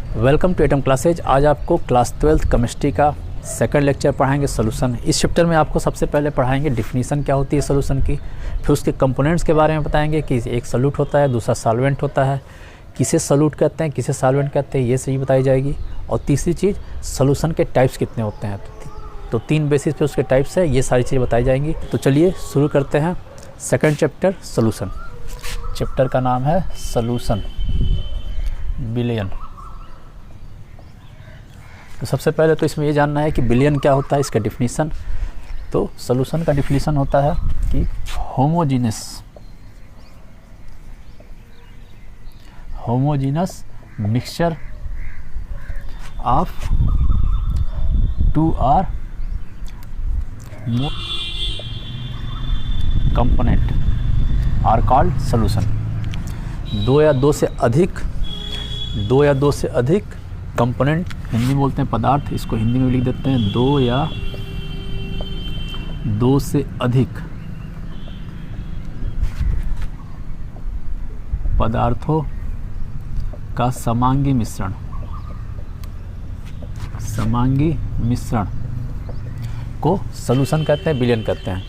Welcome to atom classes. आज आपको class 12th chemistry का सेकंड लेक्चर पढ़ाएंगे सोल्यूशन। इस चैप्टर में आपको सबसे पहले पढ़ाएंगे डिफिनीशन क्या होती है सोल्यूशन की, फिर उसके कंपोनेंट्स के बारे में बताएंगे कि एक सॉल्यूट होता है, दूसरा सॉल्वेंट होता है, किसे सॉल्यूट कहते हैं, किसे सॉल्वेंट कहते हैं, ये सही बताई जाएगी। और तीसरी चीज़ सोल्यूशन के टाइप्स कितने होते हैं, तो तीन बेसिस पे उसके टाइप्स है, ये सारी चीज़ें बताई जाएंगी। तो चलिए शुरू करते हैं सेकंड चैप्टर सोल्यूशन। चैप्टर का नाम है सोल्यूशन बिलियन। तो सबसे पहले तो इसमें ये जानना है कि बिलियन क्या होता है, इसका डिफिनीशन। तो सोल्यूशन का डिफिनीशन होता है कि homogeneous mixture of two or more component are called solution. दो या दो से अधिक कंपोनेंट, हिंदी में बोलते हैं पदार्थ, इसको हिंदी में लिख देते हैं दो या दो से अधिक पदार्थों का समांगी मिश्रण को सोल्यूशन कहते हैं, बिलियन कहते हैं।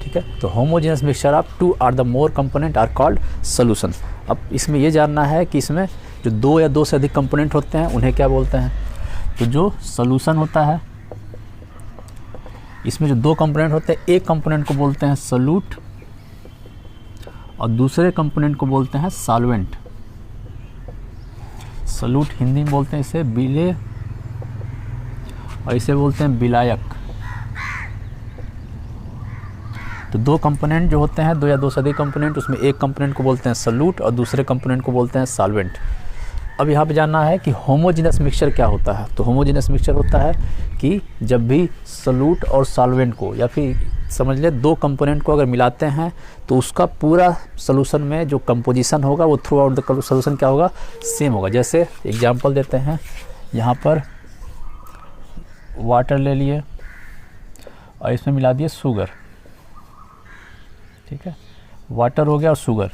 ठीक है, तो homogeneous mixture of two or the more component are called solution. अब इसमें यह जानना है कि इसमें जो दो या दो से अधिक कंपोनेंट होते हैं उन्हें क्या बोलते हैं। तो जो सोल्यूशन होता है, इसमें जो दो कंपोनेंट होते हैं, एक कंपोनेंट को बोलते हैं सोल्यूट और दूसरे कंपोनेंट को बोलते हैं सॉल्वेंट। सोल्यूट हिंदी में बोलते हैं इसे बिले और इसे बोलते हैं विलायक। तो दो कंपोनेंट जो होते हैं, दो या दो से अधिक कंपोनेंट, उसमें एक कंपोनेंट को बोलते हैं सोल्यूट और दूसरे कंपोनेंट को बोलते हैं सॉल्वेंट। अब यहाँ पे जानना है कि होमोजेनस मिक्सचर क्या होता है। तो होमोजेनस मिक्सचर होता है कि जब भी सोल्यूट और सॉल्वेंट को, या फिर समझ ले दो कंपोनेंट को अगर मिलाते हैं तो उसका पूरा सोल्यूशन में जो कंपोजिशन होगा वो थ्रू आउट द सोल्यूशन क्या होगा, सेम होगा। जैसे एग्जांपल देते हैं, यहाँ पर वाटर ले लिए और इसमें मिला दिए शुगर। ठीक है, वाटर हो गया और शुगर।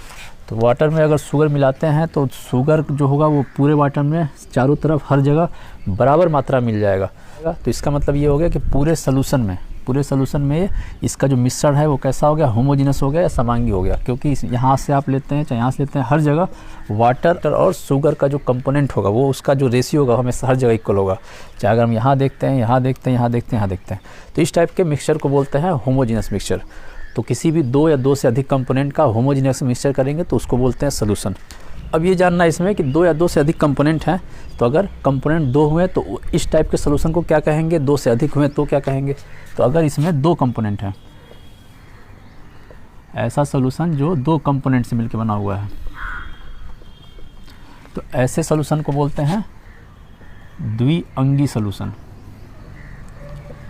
तो वाटर में अगर शुगर मिलाते हैं तो शुगर जो होगा वो पूरे वाटर में चारों तरफ हर जगह बराबर मात्रा मिल जाएगा। तो इसका मतलब ये हो गया कि पूरे सोल्यूशन में इसका जो मिश्रण है वो कैसा हो गया, होमोजेनस हो गया या समांगी हो गया। क्योंकि यहाँ से आप लेते हैं चाहे यहाँ से लेते हैं, हर जगह वाटर और शुगर का जो कंपोनेंट होगा वो उसका जो रेशियो होगा हमेशा हर जगह इक्वल होगा। चाहे अगर हम यहाँ देखते हैं, यहाँ देखते हैं, यहाँ देखते हैं, यहाँ देखते हैं, तो इस टाइप के मिक्सचर को बोलते हैं होमोजेनस मिक्सचर। तो किसी भी दो या दो से अधिक कंपोनेंट का होमोजेनस मिक्सचर करेंगे तो उसको बोलते हैं सोल्यूशन। अब ये जानना है इसमें कि दो या दो से अधिक कंपोनेंट हैं, तो अगर कंपोनेंट दो हुए तो इस टाइप के सोल्यूशन को क्या कहेंगे, दो से अधिक हुए तो क्या कहेंगे। तो अगर इसमें दो कंपोनेंट हैं, ऐसा सोल्यूशन जो दो कंपोनेंट से मिलकर बना हुआ है, तो ऐसे सोल्यूशन को बोलते हैं द्विअंगी सोल्यूशन,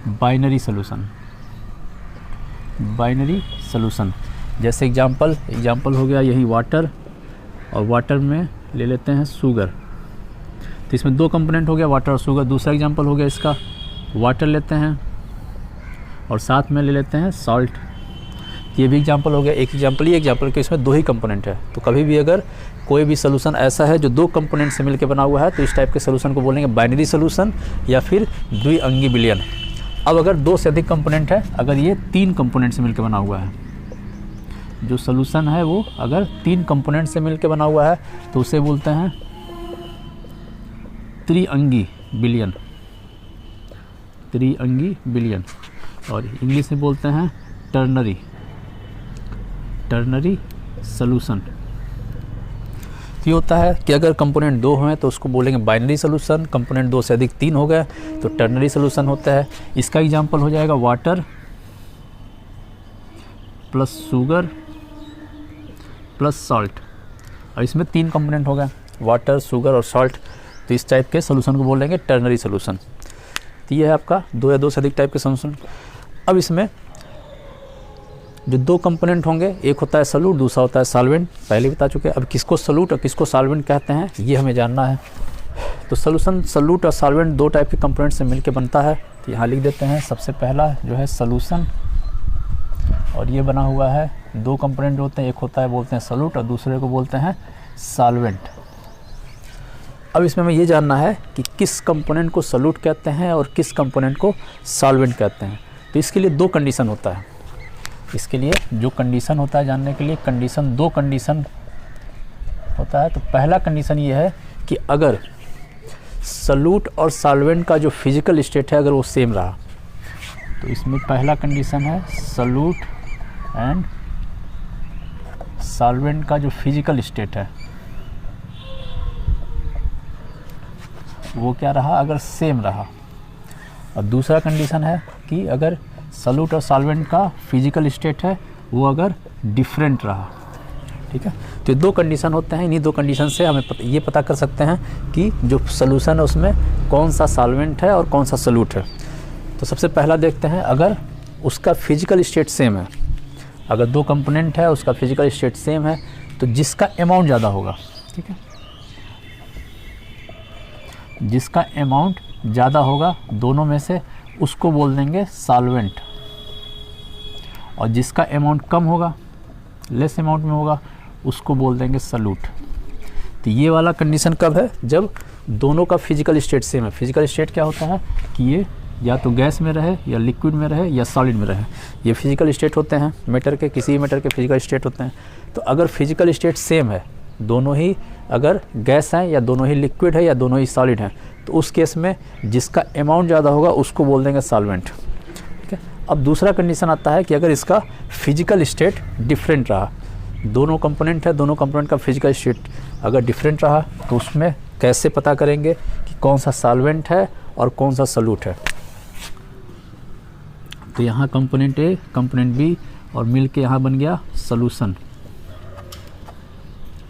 बाइनरी सोल्यूशन। जैसे एग्जाम्पल हो गया यही वाटर, और वाटर में ले लेते हैं शुगर। तो इसमें दो कंपोनेंट हो गया, वाटर और शुगर। दूसरा एग्जाम्पल हो गया इसका, वाटर लेते हैं और साथ में ले लेते हैं सॉल्ट। ये भी एग्जाम्पल हो गया। एक एग्जाम्पल कि इसमें दो ही कंपोनेंट है। तो कभी भी अगर कोई भी सोल्यूशन ऐसा है जो दो कंपोनेंट से मिलकर बना हुआ है तो इस टाइप के सोल्यूशन को बोलेंगे बाइनरी सोल्यूशन या फिर द्विअंगी बिलियन। अब अगर दो से अधिक कंपोनेंट है, अगर ये तीन कंपोनेंट से मिलकर बना हुआ है, जो सोल्यूशन है वो अगर तीन कंपोनेंट से मिलकर बना हुआ है तो उसे बोलते हैं त्रिअंगी बिलियन, और इंग्लिश में बोलते हैं टर्नरी सोल्यूशन। ये होता है कि अगर कंपोनेंट दो हैं तो उसको बोलेंगे बाइनरी सोल्यूशन, कंपोनेंट दो से अधिक तीन हो गए तो टर्नरी सोल्यूशन होता है। इसका एग्जांपल हो जाएगा water plus sugar plus salt, और इसमें तीन कंपोनेंट हो गए, वाटर, शुगर और सॉल्ट। तो इस टाइप के सोल्यूशन को बोलेंगे टर्नरी सोल्यूशन। तो ये है आपका दो या दो से अधिक टाइप के सोल्यूशन। अब इसमें जो दो कंपोनेंट होंगे, एक होता है सोल्यूट, दूसरा होता है सॉल्वेंट, पहले बता चुके हैं। अब किसको सोल्यूट और किसको सॉल्वेंट कहते हैं ये हमें जानना है। तो सोल्यूशन सोल्यूट और सॉल्वेंट दो टाइप के कंपोनेंट से मिलकर बनता है। तो यहाँ लिख देते हैं, सबसे पहला जो है सोल्यूशन, और ये बना हुआ है दो कंपोनेंट होते हैं, एक होता है बोलते हैं सोल्यूट और दूसरे को बोलते हैं सॉल्वेंट। अब इसमें हमें ये जानना है कि किस कंपोनेंट को सॉल्यूट कहते हैं और किस कंपोनेंट को सॉल्वेंट कहते हैं। तो इसके लिए दो कंडीशन होता है। इसके लिए जो कंडीशन होता है जानने के लिए दो कंडीशन होता है। तो पहला कंडीशन ये है कि अगर सॉल्यूट और सॉल्वेंट का जो फिजिकल स्टेट है अगर वो सेम रहा, तो इसमें पहला कंडीशन है सॉल्यूट एंड सॉल्वेंट का जो फिजिकल स्टेट है वो क्या रहा, अगर सेम रहा। और दूसरा कंडीशन है कि अगर सॉल्यूट और सॉल्वेंट का फिजिकल स्टेट है वो अगर डिफरेंट रहा। ठीक है, तो ये दो कंडीशन होते हैं। इन्हीं दो कंडीशन से हमें ये पता कर सकते हैं कि जो सॉल्यूशन है उसमें कौन सा सॉल्वेंट है और कौन सा सॉल्यूट है। तो सबसे पहला देखते हैं, अगर उसका फिजिकल स्टेट सेम है, अगर दो कंपोनेंट है उसका फिजिकल स्टेट सेम है, तो जिसका अमाउंट ज़्यादा होगा, ठीक है, जिसका अमाउंट ज़्यादा होगा दोनों में से उसको बोल देंगे सॉल्वेंट, और जिसका अमाउंट कम होगा, लेस अमाउंट में होगा, उसको बोल देंगे सॉल्यूट। तो ये वाला कंडीशन कब है, जब दोनों का फिजिकल स्टेट सेम है। फिजिकल स्टेट क्या होता है कि ये या तो गैस में रहे या लिक्विड में रहे या सॉलिड में रहे, ये फिजिकल स्टेट होते हैं मैटर के, किसी भी मैटर के फिजिकल स्टेट होते हैं। तो अगर फिजिकल स्टेट सेम है, दोनों ही अगर गैस हैं या दोनों ही लिक्विड है या दोनों ही सॉलिड हैं, तो उस केस में जिसका अमाउंट ज़्यादा होगा उसको बोल देंगे सॉल्वेंट। ठीक है, अब दूसरा कंडीशन आता है कि अगर इसका फिजिकल स्टेट डिफरेंट रहा, दोनों कंपोनेंट है, दोनों कंपोनेंट का फिजिकल स्टेट अगर डिफरेंट रहा, तो उसमें कैसे पता करेंगे कि कौन सा सॉल्वेंट है और कौन सा सॉल्यूट है। तो यहाँ कंपोनेंट ए कंपोनेंट बी और मिल के यहाँ बन गया सॉल्यूशन।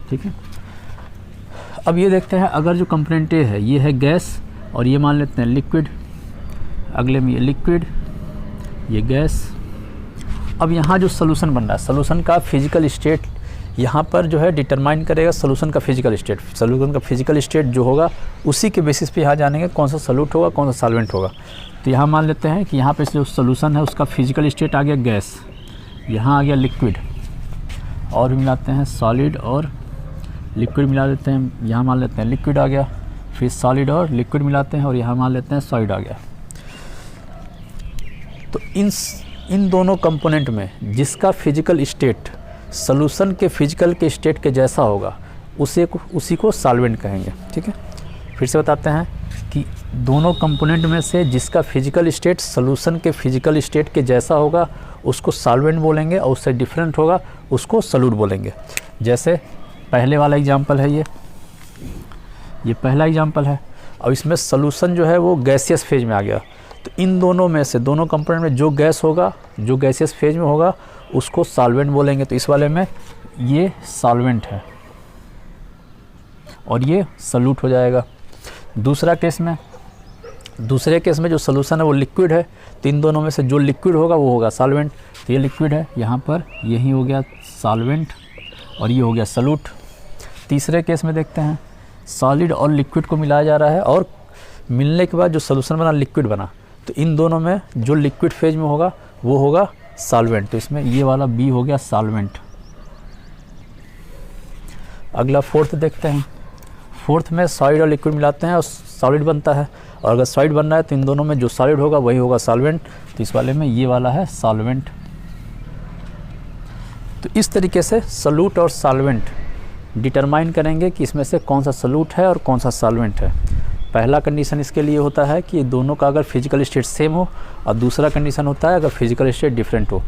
ठीक है, अब ये देखते हैं, अगर जो कंपोनेंट ए है ये है गैस और ये मान लेते हैं लिक्विड, अगले में ये लिक्विड, ये गैस। अब यहाँ जो सॉल्यूशन बन रहा है, सॉल्यूशन का फिजिकल स्टेट यहाँ पर जो है डिटरमाइन करेगा सॉल्यूशन का फिजिकल स्टेट। सॉल्यूशन का फिजिकल स्टेट जो होगा उसी के बेसिस पे यहाँ जानेंगे कौन सा सॉल्यूट होगा कौन सा सॉल्वेंट होगा। तो यहाँ मान लेते हैं कि यहाँ पे जो सॉल्यूशन है उसका फिजिकल स्टेट आ गया गैस, यहाँ आ गया लिक्विड, और भी मिलाते हैं सॉलिड और लिक्विड मिला देते हैं, यहाँ मान लेते हैं लिक्विड आ गया, फिर सॉलिड और लिक्विड मिलाते हैं और यहाँ मान लेते हैं सॉलिड आ गया। तो इन दोनों कंपोनेंट में जिसका फिजिकल स्टेट सॉल्यूशन के फिजिकल के स्टेट के जैसा होगा उसी को सॉल्वेंट कहेंगे। ठीक है, फिर से बताते हैं कि दोनों कंपोनेंट में से जिसका फिजिकल स्टेट सॉल्यूशन के फिजिकल स्टेट के जैसा होगा उसको सॉल्वेंट बोलेंगे, और उससे डिफरेंट होगा उसको सॉल्यूट बोलेंगे। जैसे पहले वाला एग्जांपल है, ये पहला एग्जांपल है, और इसमें सॉल्यूशन जो है वो गैसियस फेज में आ गया। तो इन दोनों में से दोनों कंपोनेंट में जो गैस होगा, जो गैसियस फेज में होगा उसको सॉल्वेंट बोलेंगे। तो इस वाले में ये सॉल्वेंट है और ये सॉल्यूट हो जाएगा। दूसरे केस में जो सॉल्यूशन है वो लिक्विड है, तो इन दोनों में से जो लिक्विड होगा वो होगा सॉल्वेंट। तो ये लिक्विड है, यहाँ पर यही हो गया सॉल्वेंट और ये हो गया सॉल्यूट। तीसरे केस में देखते हैं, सॉलिड और लिक्विड को मिलाया जा रहा है और मिलने के बाद जो सॉल्यूशन बना लिक्विड बना, तो इन दोनों में जो लिक्विड फेज में होगा वो होगा सॉल्वेंट। तो इसमें ये वाला बी हो गया सॉल्वेंट। अगला फोर्थ देखते हैं, फोर्थ में सॉलिड और लिक्विड मिलाते हैं और सॉलिड बनता है, और अगर सॉलिड बन रहा है तो इन दोनों में जो सॉलिड होगा वही होगा सॉल्वेंट। तो इस वाले में ये वाला है सॉल्वेंट। तो इस तरीके से सॉल्यूट और सॉल्वेंट डिटरमाइन करेंगे कि इसमें से कौन सा सॉल्यूट है और कौन सा सॉल्वेंट है। पहला कंडीशन इसके लिए होता है कि दोनों का अगर फिजिकल स्टेट सेम हो, और दूसरा कंडीशन होता है अगर फिजिकल स्टेट डिफरेंट हो।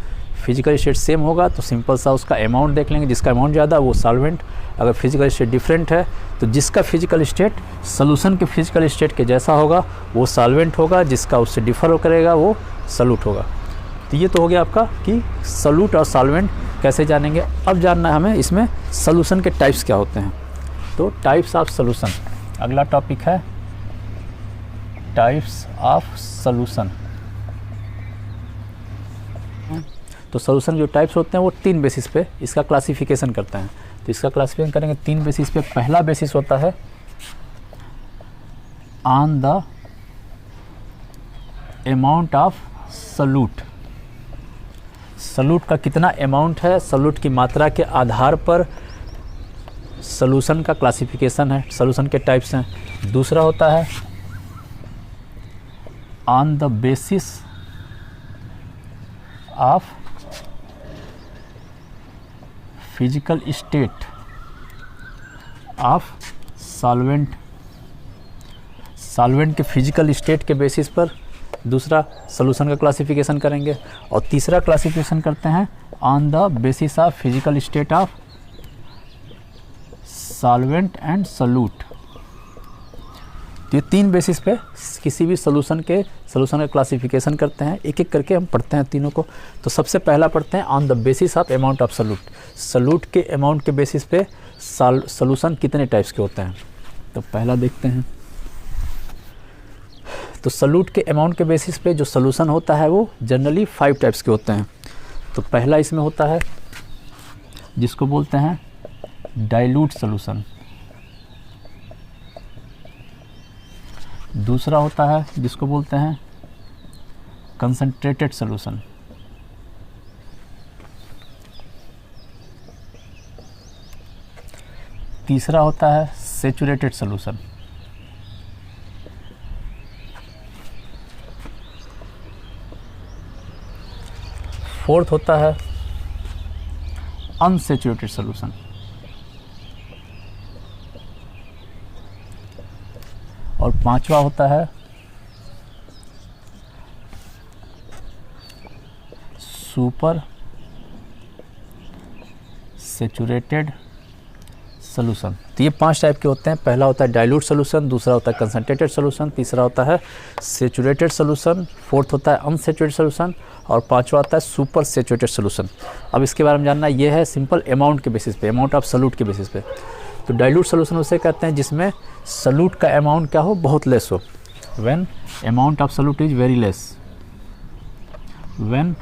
फिजिकल स्टेट सेम होगा तो सिंपल सा उसका अमाउंट देख लेंगे, जिसका अमाउंट ज़्यादा वो सॉल्वेंट। अगर फिजिकल स्टेट डिफरेंट है तो जिसका फिजिकल स्टेट सॉल्यूशन के फिजिकल स्टेट के जैसा होगा वो सॉल्वेंट होगा, जिसका उससे डिफर करेगा वो सॉल्यूट होगा। तो ये तो हो गया आपका कि सॉल्यूट और सॉल्वेंट कैसे जानेंगे। अब जानना है हमें इसमें सॉल्यूशन के टाइप्स क्या होते हैं। तो टाइप्स ऑफ सॉल्यूशन अगला टॉपिक है, टाइप्स ऑफ सॉल्यूशन। तो सॉल्यूशन जो टाइप्स होते हैं वो 3 बेसिस पे इसका क्लासिफिकेशन करते हैं। तो इसका क्लासिफिकेशन करेंगे 3 बेसिस पे। पहला बेसिस होता है on the amount of solute. Solute का कितना अमाउंट है, सॉल्यूट की मात्रा के आधार पर सॉल्यूशन का क्लासिफिकेशन है, सॉल्यूशन के टाइप्स हैं। दूसरा होता है on the basis of physical state of solvent, solvent के फिजिकल स्टेट के बेसिस पर दूसरा सॉल्यूशन का क्लासिफिकेशन करेंगे। और तीसरा क्लासिफिकेशन करते हैं on the basis of physical state of solvent and solute. तो ये तीन बेसिस पे किसी भी सॉल्यूशन का क्लासिफिकेशन करते हैं। एक एक करके हम पढ़ते हैं तीनों को। तो सबसे पहला पढ़ते हैं on the basis of amount of solute. Solute के अमाउंट के बेसिस पे सॉल्यूशन कितने टाइप्स के होते हैं। तो पहला देखते हैं। तो सॉल्यूट के अमाउंट के बेसिस पे जो सॉल्यूशन होता है वो जनरली 5 टाइप्स के होते हैं। तो पहला इसमें होता है जिसको बोलते हैं डाइल्यूट सॉल्यूशन। दूसरा होता है जिसको बोलते हैं कंसंट्रेटेड सॉल्यूशन। तीसरा होता है सैचुरेटेड सॉल्यूशन। फोर्थ होता है अनसैचुरेटेड सॉल्यूशन। और पांचवा होता है सुपर सैचुरेटेड सॉल्यूशन। तो ये 5 टाइप के होते हैं। पहला होता है डाइल्यूट सॉल्यूशन, दूसरा होता है कंसंट्रेटेड सॉल्यूशन, तीसरा होता है सैचुरेटेड सॉल्यूशन, फोर्थ होता है अनसैचुरेटेड सॉल्यूशन और पांचवा होता है सुपर सैचुरेटेड सॉल्यूशन। अब इसके बारे में जानना ये है सिंपल अमाउंट के बेसिस पे, अमाउंट ऑफ सॉल्यूट के बेसिस पे। तो डाइल्यूट सॉल्यूशन उसे कहते हैं जिसमें सॉल्यूट का अमाउंट क्या हो, बहुत लेस हो। When amount of solute is very less, when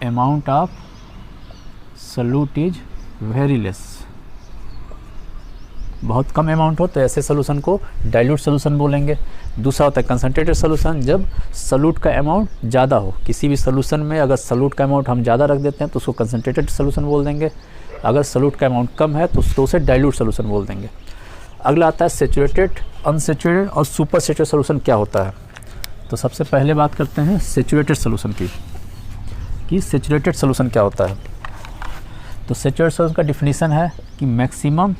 amount of solute is very less, बहुत कम अमाउंट हो तो ऐसे सॉल्यूशन को डाइल्यूट सॉल्यूशन बोलेंगे। दूसरा होता है कंसंट्रेटेड सॉल्यूशन, जब सॉल्यूट का अमाउंट ज़्यादा हो। किसी भी सॉल्यूशन में अगर सॉल्यूट का अमाउंट हम ज़्यादा रख देते हैं तो उसको कंसंट्रेटेड सॉल्यूशन बोल देंगे। अगर सॉल्यूट का अमाउंट कम है तो उसे डाइल्यूट सॉल्यूशन बोल देंगे। अगला आता है सैचुरेटेड, अनसैचुरेटेड और सुपर सैचुरेटेड सॉल्यूशन क्या होता है। तो सबसे पहले बात करते हैं सैचुरेटेड सॉल्यूशन की, कि सैचुरेटेड सॉल्यूशन क्या होता है। तो सैचुरेटेड सॉल्यूशन का डिफिनीशन है कि maximum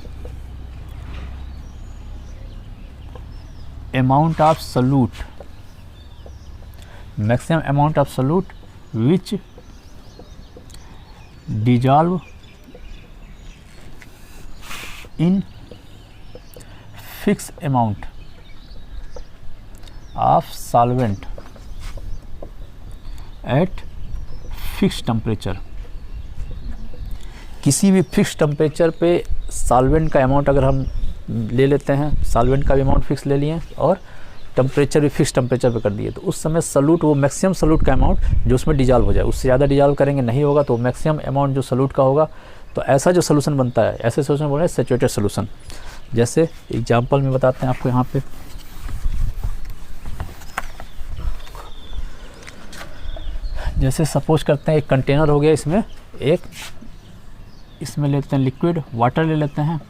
amount of solute, maximum amount of solute which dissolve in fix amount of solvent eight fix temperature. किसी भी फिक्स टेम्परेचर पे सॉल्वेंट का अमाउंट अगर हम ले लेते हैं, सॉल्वेंट का भी अमाउंट फिक्स ले लिए और टेम्परेचर भी फिक्स टेम्परेचर पे कर दिए, तो उस समय सॉल्यूट, वो मैक्सिमम सॉल्यूट का अमाउंट जो उसमें डिजॉल्व हो जाए, उससे ज़्यादा डिजॉल्व करेंगे नहीं होगा तो मैक्सिमम अमाउंट जो सॉल्यूट का होगा, तो ऐसा जो सॉल्यूशन बनता है, ऐसे सॉल्यूशन बोल रहे हैं सैचुरेटेड सॉल्यूशन। जैसे एग्जांपल में बताते हैं आपको यहाँ पे। जैसे सपोज करते हैं एक कंटेनर हो गया, इसमें लेते हैं लिक्विड वाटर ले लेते हैं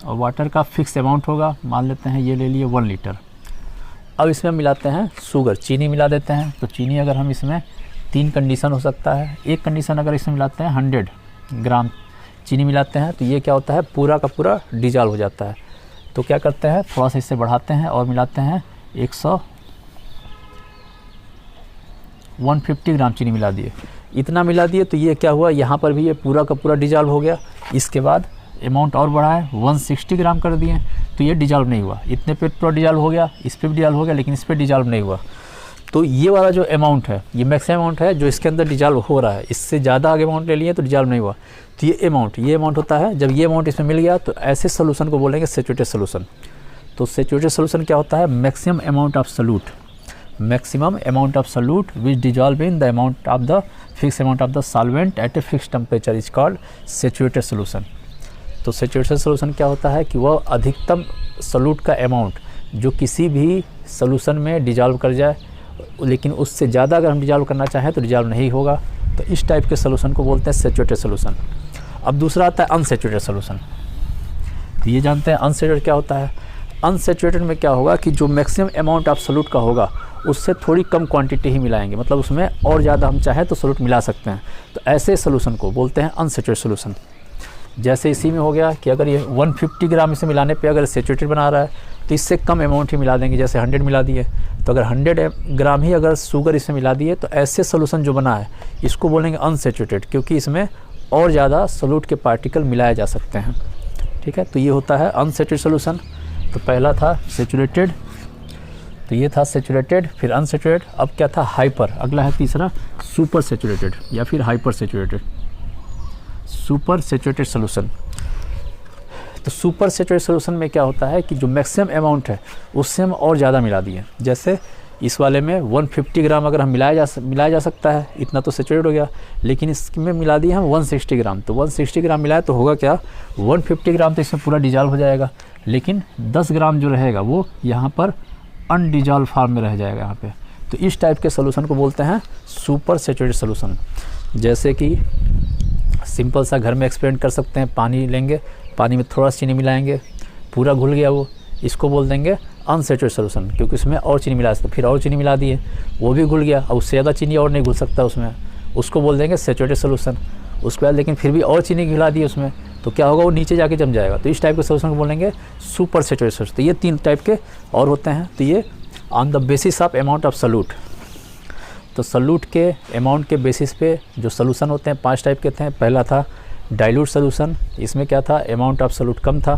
और वाटर का फिक्स अमाउंट होगा, मान लेते हैं ये ले लिए 1 लीटर। अब इसमें मिलाते हैं शुगर, चीनी मिला देते हैं। तो चीनी अगर हम इसमें 3 कंडीशन हो सकता है। एक कंडीशन अगर इसमें मिलाते हैं 100 ग्राम चीनी मिलाते हैं तो ये क्या होता है, पूरा का पूरा डिजॉल्व हो जाता है। तो क्या करते हैं, थोड़ा सा इससे बढ़ाते हैं और मिलाते हैं 150 ग्राम चीनी मिला दिए। इतना मिला दिए तो ये क्या हुआ, यहाँ पर भी ये पूरा का पूरा डिजॉल्व हो गया। इसके बाद अमाउंट और बढ़ाए 160 ग्राम कर दिए तो ये डिजॉल्व नहीं हुआ। इतने पे पूरा डिजॉल्व हो गया, इस पर भी डिजॉल्व हो गया, लेकिन इस पर डिजॉल्व नहीं हुआ। तो ये वाला जो अमाउंट है, ये मैक्सिमम अमाउंट है जो इसके अंदर डिजॉल्व हो रहा है। इससे ज़्यादा आगे अमाउंट ले लिए तो डिजॉल्व नहीं हुआ। तो ये अमाउंट होता है, जब ये अमाउंट इसमें मिल गया तो ऐसे सोल्यूशन को बोलेंगे सैचुरेटेड सोल्यूशन। तो सैचुरेटेड सोल्यूशन क्या होता है, maximum amount of solute, maximum amount of solute which dissolve in the amount of the fixed amount of the solvent at a fixed temperature is called saturated solution। तो saturation solution क्या होता है कि वह अधिकतम solute का amount जो किसी भी solution में dissolve कर जाए, लेकिन उससे ज़्यादा अगर हम dissolve करना चाहें तो dissolve नहीं होगा। तो इस टाइप के solution को बोलते हैं saturated solution। अब दूसरा आता है अनसैचुरेटेड सोल्यूशन। तो ये जानते हैं अनसैचुरेटेड क्या होता है। अनसैचुरेटेड में क्या होगा कि जो मैक्सिमम अमाउंट ऑफ सोल्यूट का होगा उससे थोड़ी कम क्वांटिटी ही मिलाएंगे, मतलब उसमें और ज़्यादा हम चाहे तो सोल्यूट मिला सकते हैं। तो ऐसे सोल्यूशन को बोलते हैं अनसैचुरेटेड सोल्यूशन। जैसे इसी में हो गया कि अगर ये 150 ग्राम इसे मिलाने पे अगर सैचुरेटेड बना रहा है तो इससे कम अमाउंट ही मिला देंगे, जैसे 100 मिला दिए। तो अगर 100 ग्राम ही अगर शुगर इसमें मिला दिए तो ऐसे सोल्यूशन जो बना है इसको बोलेंगे अनसैचुरेटेड, क्योंकि इसमें और ज़्यादा सोल्यूट के पार्टिकल मिलाए जा सकते हैं। ठीक है, तो ये होता है अनसैचुरेटेड सोल्यूशन। तो पहला था सैचुरेटेड, तो ये था सैचुरेटेड, फिर अनसैचुरेटेड। अब क्या था हाइपर, अगला है तीसरा सुपर सैचुरेटेड या फिर hyper saturated. Super saturated solution, तो सुपर सैचुरेटेड सोल्यूशन में क्या होता है कि जो मैक्सिमम अमाउंट है उससे हम और ज़्यादा मिला दिए। जैसे इस वाले में 150 ग्राम अगर हम मिलाया जा सकता है, इतना तो सैचुरेट हो गया, लेकिन इसमें मिला दिए हम 160 ग्राम। तो 160 ग्राम मिलाए तो होगा क्या, 150 ग्राम तो इसमें पूरा डिजॉल्व हो जाएगा, लेकिन 10 ग्राम जो रहेगा वो यहाँ पर अनडिजॉल्व फॉर्म में रह जाएगा यहाँ पे। तो इस टाइप के सोल्यूशन को बोलते हैं सुपर सैचुरेटेड सोल्यूशन। जैसे कि सिंपल सा घर में एक्सपेरिमेंट कर सकते हैं, पानी लेंगे, पानी में थोड़ा चीनी मिलाएंगे, पूरा घुल गया वो, इसको बोल देंगे अनसैचुरेटेड सोल्यूशन, क्योंकि उसमें और चीनी मिला सकते। फिर और चीनी मिला दिए, वो भी घुल गया, और उससे ज़्यादा चीनी और नहीं घुल सकता उसमें, उसको बोल देंगे सैचुरेटेड सोल्यूशन। उसके बाद लेकिन फिर भी और चीनी घुला दी उसमें, तो क्या होगा, वो नीचे जाके जम जाएगा। तो इस टाइप के सोल्यूशन को बोलेंगे सुपर सैचुरेटेड सोल्यूशन। तो ये 3 टाइप के और होते हैं। तो ये on the basis of amount of solute, तो सोल्यूट के अमाउंट के बेसिस पे जो सोल्यूशन होते हैं 5 टाइप के थे। पहला था डाइल्यूट सोल्यूशन, इसमें क्या था, अमाउंट ऑफ सोल्यूट कम था।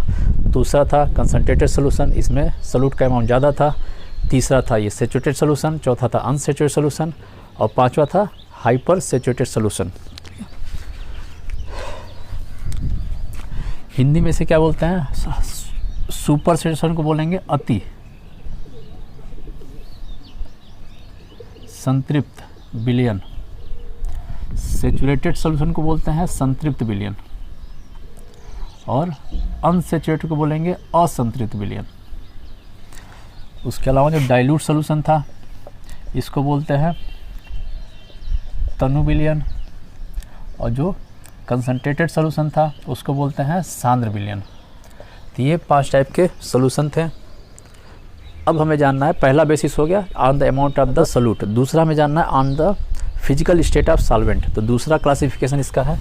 दूसरा था कंसनट्रेटेड सोल्यूशन, इसमें सोल्यूट का अमाउंट ज़्यादा था। तीसरा था ये सैचुरेटेड सोल्यूशन। चौथा था अनसैचुरेटेड सोल्यूशन, और पांचवा था हाइपर सैचुरेटेड सोल्यूशन। हिंदी में से क्या बोलते हैं, सुपर सैचुरेशन को बोलेंगे अति संतृप्त विलयन, सैचुरेटेड सोल्यूशन को बोलते हैं संतृप्त विलयन, और अनसैचुरेटेड को बोलेंगे असंतृप्त विलयन। उसके अलावा जो डाइल्यूट सोल्यूशन था इसको बोलते हैं तनु विलयन, और जो कंसंट्रेटेड सोल्यूशन था उसको बोलते हैं सांद्र विलयन। तो ये 5 टाइप के सोल्यूशन थे। अब हमें जानना है, पहला बेसिस हो गया on the amount of the solute, दूसरा हमें जानना है on the physical state of solvent. तो दूसरा क्लासिफिकेशन इसका है,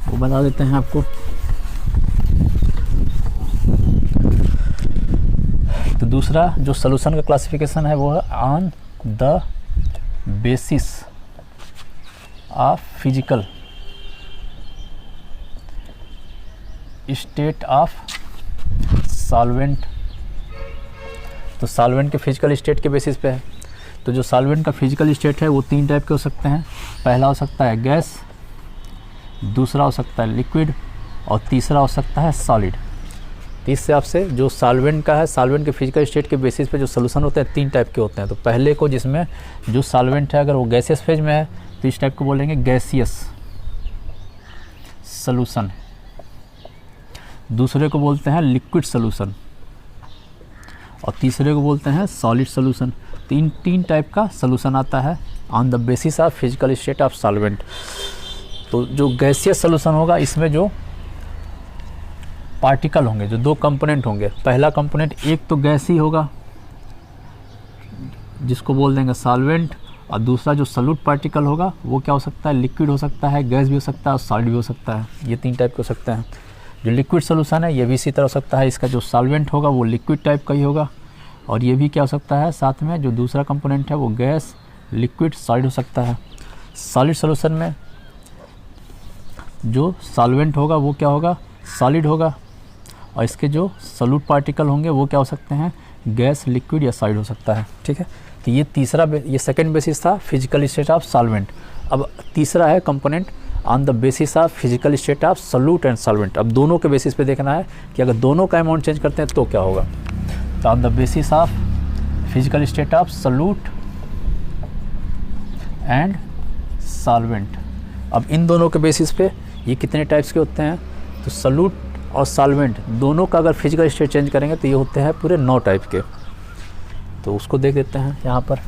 वो बता देते हैं आपको। तो दूसरा जो सोल्यूशन का क्लासिफिकेशन है वो है on the basis of physical state of solvent. तो सॉल्वेंट के फिजिकल स्टेट के बेसिस पे है। तो जो सॉल्वेंट का फिजिकल स्टेट है वो 3 टाइप के हो सकते हैं। पहला हो सकता है गैस, दूसरा हो सकता है लिक्विड, और तीसरा हो सकता है सॉलिड। तो इस हिसाब से जो सॉल्वेंट का है, सॉल्वेंट के फिजिकल स्टेट के बेसिस पे जो सोल्यूशन होते हैं 3 टाइप के होते हैं। तो पहले को, जिसमें जो सॉल्वेंट है अगर वो गैसियस फेज में है तो इस टाइप को बोलेंगे गैसियस सोल्यूशन। दूसरे को बोलते हैं लिक्विड सोल्यूशन, और तीसरे को बोलते हैं सॉलिड सोल्यूशन। 3 टाइप का सोल्यूशन आता है on the basis of physical state of solvent. तो जो गैसियस सोल्यूशन होगा इसमें जो पार्टिकल होंगे, जो 2 कंपोनेंट होंगे, पहला कंपोनेंट एक तो गैस ही होगा जिसको बोल देंगे सॉल्वेंट, और दूसरा जो सोल्यूट पार्टिकल होगा वो क्या हो सकता है, लिक्विड हो सकता है, गैस भी हो सकता है, और सॉलिड भी हो सकता है। ये 3 टाइप के हो सकते हैं। जो लिक्विड सोल्यूशन है ये भी इसी तरह हो सकता है, इसका जो सॉल्वेंट होगा वो लिक्विड टाइप का ही होगा, और ये भी क्या हो सकता है, साथ में जो दूसरा कंपोनेंट है वो गैस, लिक्विड, सॉलिड हो सकता है। सॉलिड सोल्यूशन में जो सॉल्वेंट होगा वो क्या होगा, सॉलिड होगा, और इसके जो सोल्यूट पार्टिकल होंगे वो क्या हो सकते हैं, गैस, लिक्विड या सॉलिड हो सकता है। ठीक है, तो ये सेकंड बेसिस था फिजिकल स्टेट ऑफ सॉल्वेंट। अब तीसरा है component on the basis of physical state of solute and solvent. अब दोनों के बेसिस पे देखना है कि अगर दोनों का अमाउंट चेंज करते हैं तो क्या होगा। तो on the basis of physical state of solute and solvent. अब इन दोनों के बेसिस पे ये कितने टाइप्स के होते हैं, तो सोल्यूट और सॉल्वेंट दोनों का अगर फिजिकल स्टेट चेंज करेंगे तो ये होते हैं पूरे 9 टाइप के। तो उसको देख देते हैं यहाँ पर।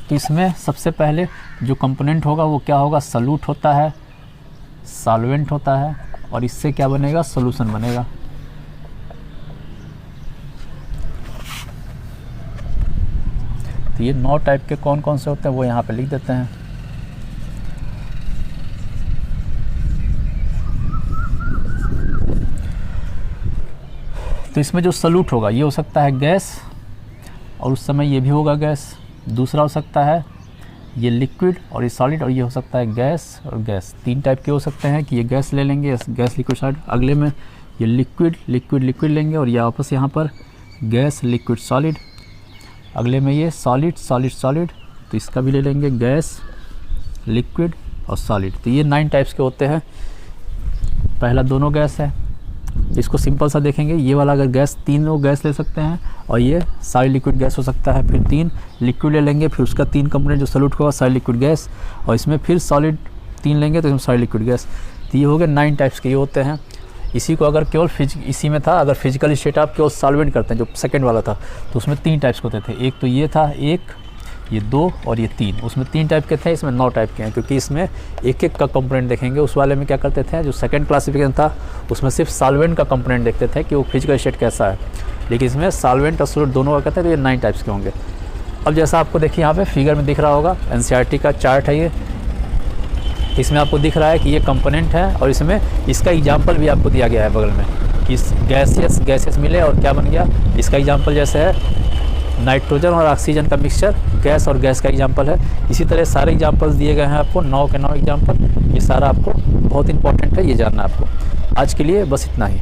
तो इसमें सबसे पहले जो कंपोनेंट होगा वो क्या होगा, सॉल्यूट होता है, सॉल्वेंट होता है, और इससे क्या बनेगा, सॉल्यूशन बनेगा। तो ये 9 टाइप के कौन कौन से होते हैं वो यहाँ पे लिख देते हैं। तो इसमें जो सॉल्यूट होगा ये हो सकता है गैस, और उस समय ये भी होगा गैस। दूसरा हो सकता है ये लिक्विड और ये सॉलिड, और ये हो सकता है गैस और गैस। 3 टाइप के हो सकते हैं कि ये गैस ले लेंगे, गैस लिक्विड सॉलिड। अगले में ये लिक्विड लिक्विड लिक्विड लेंगे और ये वापस यहाँ पर गैस लिक्विड सॉलिड। अगले में ये सॉलिड सॉलिड सॉलिड, तो इसका भी ले लेंगे गैस लिक्विड और सॉलिड। तो ये 9 टाइप्स के होते हैं। पहला दोनों गैस है, इसको सिंपल सा देखेंगे। ये वाला अगर गैस, 3 लोग गैस ले सकते हैं, और ये सारी लिक्विड गैस हो सकता है। फिर 3 लिक्विड ले लेंगे, फिर उसका 3 कंपोनेंट जो सॉल्यूट होगा सारी लिक्विड गैस, और इसमें फिर सॉलिड 3 लेंगे तो इसमें सारी लिक्विड गैस। तो ये हो गए 9 टाइप्स के ये होते हैं। इसी को अगर केवल इसी में था, अगर फिजिकल स्टेट आप केवल सॉल्वेंट करते हैं, जो सेकंड वाला था, तो उसमें 3 टाइप्स के होते थे। एक तो ये था, एक ये 2 और ये 3। उसमें 3 टाइप के थे, इसमें 9 टाइप के हैं, क्योंकि इसमें एक एक का कंपोनेंट देखेंगे। उस वाले में क्या करते थे, जो सेकंड क्लासिफिकेशन था उसमें सिर्फ सॉल्वेंट का कंपोनेंट देखते थे कि वो फिजिकल स्टेट कैसा है, लेकिन इसमें सॉल्वेंट और सॉलिड दोनों का कहते हैं। तो ये 9 टाइप्स के होंगे। अब जैसा आपको देखिए यहाँ पे फिगर में दिख रहा होगा, एनसीईआरटी का चार्ट है ये। इसमें आपको दिख रहा है कि ये कंपोनेंट है, और इसमें इसका एग्जाम्पल भी आपको दिया गया है बगल में, कि गैसेस मिले और क्या बन गया। इसका एग्जाम्पल जैसे है नाइट्रोजन और ऑक्सीजन का मिक्सचर, गैस और गैस का एग्जांपल है। इसी तरह सारे एग्जांपल्स दिए गए हैं आपको, 9 के 9 एग्जांपल। ये सारा आपको बहुत इंपॉर्टेंट है, ये जानना है आपको। आज के लिए बस इतना ही।